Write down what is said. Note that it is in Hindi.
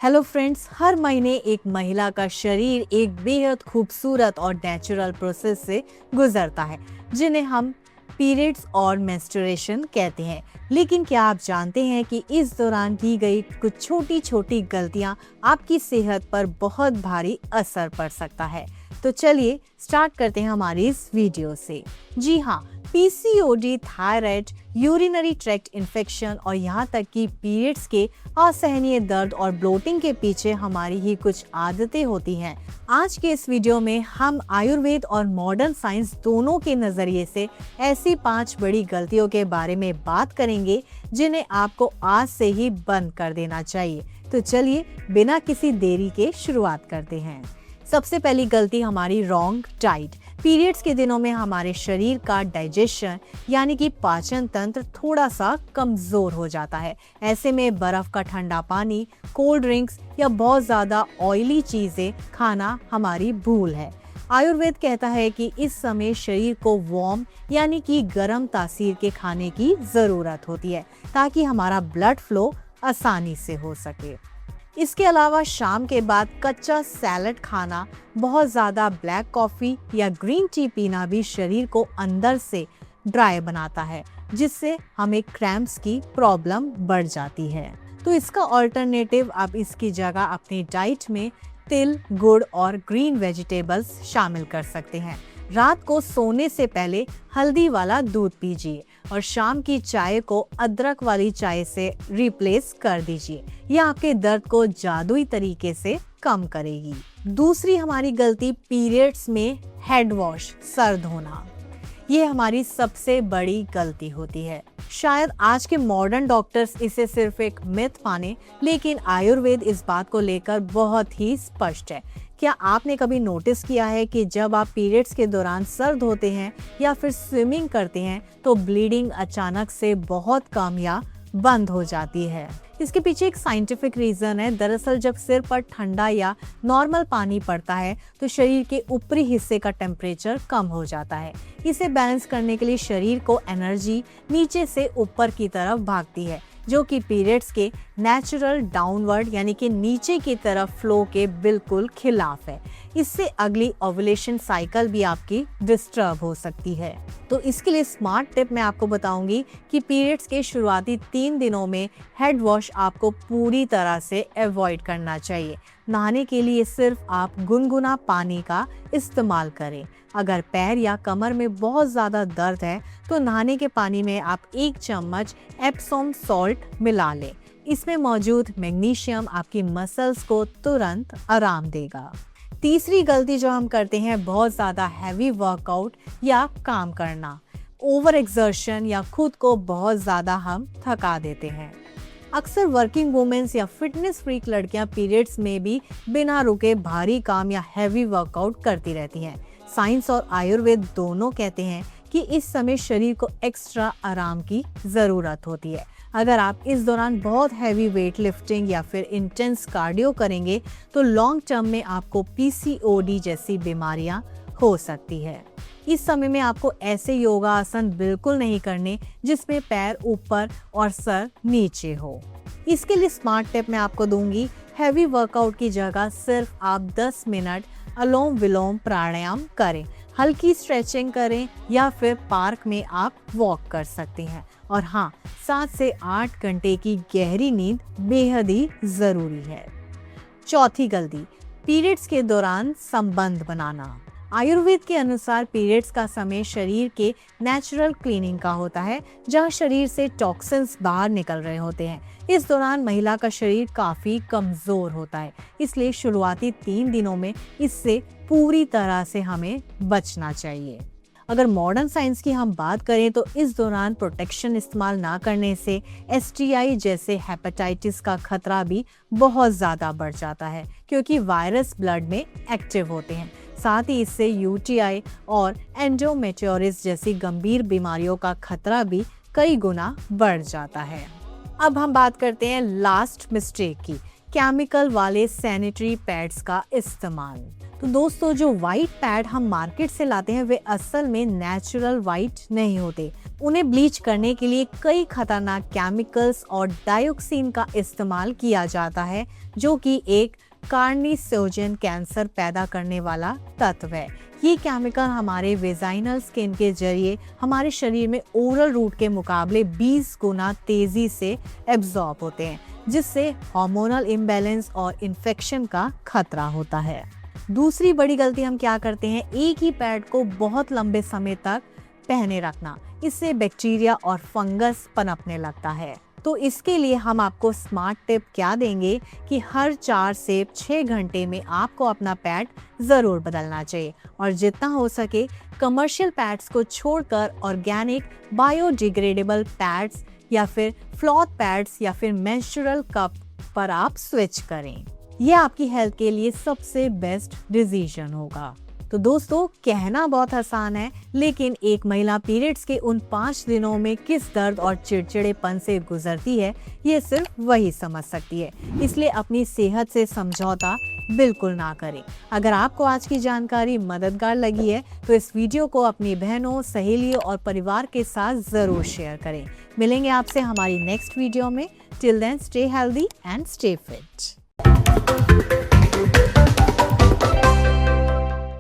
हेलो फ्रेंड्स, हर महीने एक महिला का शरीर एक बेहद खूबसूरत और नेचुरल प्रोसेस से गुजरता है जिन्हें हम पीरियड्स और मेंस्ट्रुएशन कहते हैं। लेकिन क्या आप जानते हैं कि इस दौरान की गई कुछ छोटी छोटी गलतियां आपकी सेहत पर बहुत भारी असर पड़ सकता है। तो चलिए स्टार्ट करते हैं हमारी इस वीडियो से। जी हाँ, PCOD, thyroid, urinary tract infection और यहाँ तक कि पीरियड्स के असहनीय दर्द और ब्लोटिंग के पीछे हमारी ही कुछ आदतें होती हैं। आज के इस वीडियो में हम आयुर्वेद और मॉडर्न साइंस दोनों के नजरिए से ऐसी 5 बड़ी गलतियों के बारे में बात करेंगे जिन्हें आपको आज से ही बंद कर देना चाहिए। तो चलिए बिना किसी देरी के शुरुआत करते हैं। सबसे पहली गलती हमारी रॉन्ग डाइट। पीरियड्स के दिनों में हमारे शरीर का डाइजेशन यानी कि पाचन तंत्र थोड़ा सा कमजोर हो जाता है। ऐसे में बर्फ का ठंडा पानी, कोल्ड ड्रिंक्स या बहुत ज्यादा ऑयली चीजें खाना हमारी भूल है। आयुर्वेद कहता है कि इस समय शरीर को वार्म यानी कि गर्म तासीर के खाने की जरूरत होती है ताकि हमारा ब्लड फ्लो आसानी से हो सके। इसके अलावा शाम के बाद कच्चा सैलड खाना, बहुत ज़्यादा ब्लैक कॉफ़ी या ग्रीन टी पीना भी शरीर को अंदर से ड्राई बनाता है जिससे हमें क्रैम्प्स की प्रॉब्लम बढ़ जाती है। तो इसका ऑल्टरनेटिव आप इसकी जगह अपनी डाइट में तिल, गुड़ और ग्रीन वेजिटेबल्स शामिल कर सकते हैं। रात को सोने से पहले हल्दी वाला दूध पीजिए और शाम की चाय को अदरक वाली चाय से रिप्लेस कर दीजिए। यह आपके दर्द को जादुई तरीके से कम करेगी। दूसरी हमारी गलती पीरियड्स में हेड वॉश, सर धोना। ये हमारी सबसे बड़ी गलती होती है। शायद आज के मॉडर्न डॉक्टर्स इसे सिर्फ एक मिथ माने, लेकिन आयुर्वेद इस बात को लेकर बहुत ही स्पष्ट है। क्या आपने कभी नोटिस किया है कि जब आप पीरियड्स के दौरान सर धोते हैं या फिर स्विमिंग करते हैं तो ब्लीडिंग अचानक से बहुत कम या बंद हो जाती है? इसके पीछे एक साइंटिफिक रीजन है। दरअसल जब सिर पर ठंडा या नॉर्मल पानी पड़ता है तो शरीर के ऊपरी हिस्से का टेम्परेचर कम हो जाता है। इसे बैलेंस करने के लिए शरीर को एनर्जी नीचे से ऊपर की तरफ भागती है, जो कि पीरियड्स के नेचुरल डाउनवर्ड यानी कि नीचे की तरफ फ्लो के बिल्कुल खिलाफ है। इससे अगली ओव्यूलेशन साइकिल भी आपकी डिस्टर्ब हो सकती है। तो इसके लिए स्मार्ट टिप मैं आपको बताऊंगी कि पीरियड्स के शुरुआती 3 दिनों में हेड वॉश आपको पूरी तरह से अवॉइड करना चाहिए। नहाने के लिए सिर्फ आप गुनगुना पानी का इस्तेमाल करें। अगर पैर या कमर में बहुत ज़्यादा दर्द है तो नहाने के पानी में आप 1 चम्मच एप्सोम सॉल्ट मिला लें। इसमें मौजूद मैग्नीशियम आपकी मसल्स को तुरंत आराम देगा। तीसरी गलती जो हम करते हैं, बहुत ज़्यादा हैवी वर्कआउट या काम करना, ओवर एक्सर्शन या खुद को बहुत ज़्यादा हम थका देते हैं। अक्सर वर्किंग वुमेन्स या फिटनेस फ्रीक लड़कियां पीरियड्स में भी बिना रुके भारी काम या हैवी वर्कआउट करती रहती हैं। साइंस और आयुर्वेद दोनों कहते हैं कि इस समय शरीर को एक्स्ट्रा आराम की ज़रूरत होती है। अगर आप इस दौरान बहुत हैवी वेट लिफ्टिंग या फिर इंटेंस कार्डियो करेंगे तो लॉन्ग टर्म में आपको पीसीओडी जैसी बीमारियां हो सकती है। इस समय में आपको ऐसे योगा आसन बिल्कुल नहीं करने जिसमें पैर ऊपर और सर नीचे हो। इसके लिए स्मार्ट टिप मैं आपको दूंगी। हैवी वर्कआउट की जगह सिर्फ आप 10 मिनट अनुलोम विलोम प्राणायाम करें, हल्की स्ट्रेचिंग करें या फिर पार्क में आप वॉक कर सकते हैं। और हाँ, 7 से 8 घंटे की गहरी नींद बेहद ही जरूरी है। चौथी गलती, पीरियड्स के दौरान संबंध बनाना। आयुर्वेद के अनुसार पीरियड्स का समय शरीर के नेचुरल क्लीनिंग का होता है, जहां शरीर से टॉक्सिन्स बाहर निकल रहे होते हैं। इस दौरान महिला का शरीर काफी कमजोर होता है, इसलिए शुरुआती 3 दिनों में इससे पूरी तरह से हमें बचना चाहिए। अगर मॉडर्न साइंस की हम बात करें तो इस दौरान प्रोटेक्शन इस्तेमाल ना करने से एसटीआई जैसे हेपेटाइटिस का खतरा भी बहुत ज़्यादा बढ़ जाता है, क्योंकि वायरस ब्लड में एक्टिव होते हैं। साथ ही इससे यूटीआई और एंडोमेट्रियोसिस जैसी गंभीर बीमारियों का खतरा भी कई गुना बढ़ जाता है। अब हम बात करते हैं लास्ट मिस्टेक की, केमिकल वाले सैनिटरी पैड्स का इस्तेमाल। तो दोस्तों, जो व्हाइट पैड हम मार्केट से लाते हैं वे असल में नेचुरल व्हाइट नहीं होते। उन्हें ब्लीच करने के लिए कई खतरनाक केमिकल्स और डायोक्सिन का इस्तेमाल किया जाता है, जो कि एक कार्निसोजन कैंसर पैदा करने वाला तत्व है। ये केमिकल हमारे वेजाइनल स्किन के जरिए हमारे शरीर में ओरल रूट के मुकाबले 20 गुना तेजी से एब्जॉर्ब होते हैं, जिससे हार्मोनल इम्बैलेंस और इन्फेक्शन का खतरा होता है। दूसरी बड़ी गलती हम क्या करते हैं, एक ही पैड को बहुत लंबे समय तक पहने रखना। इससे बैक्टीरिया और फंगस पनपने लगता है। तो इसके लिए हम आपको स्मार्ट टिप क्या देंगे कि हर 4 से 6 घंटे में आपको अपना पैड ज़रूर बदलना चाहिए और जितना हो सके कमर्शियल पैड्स को छोड़कर ऑर्गेनिक बायोडिग्रेडेबल पैड्स या फिर क्लॉथ पैड्स या फिर मेंस्ट्रुअल कप पर आप स्विच करें। यह आपकी हेल्थ के लिए सबसे बेस्ट डिसीजन होगा। तो दोस्तों, कहना बहुत आसान है, लेकिन एक महिला पीरियड्स के उन 5 दिनों में किस दर्द और चिड़चिड़ेपन से गुजरती है, ये सिर्फ वही समझ सकती है। इसलिए अपनी सेहत से समझौता बिल्कुल ना करें। अगर आपको आज की जानकारी मददगार लगी है तो इस वीडियो को अपनी बहनों, सहेलियों और परिवार के साथ जरूर शेयर करें। मिलेंगे आपसे हमारी नेक्स्ट वीडियो में। Till then, stay healthy and stay fit.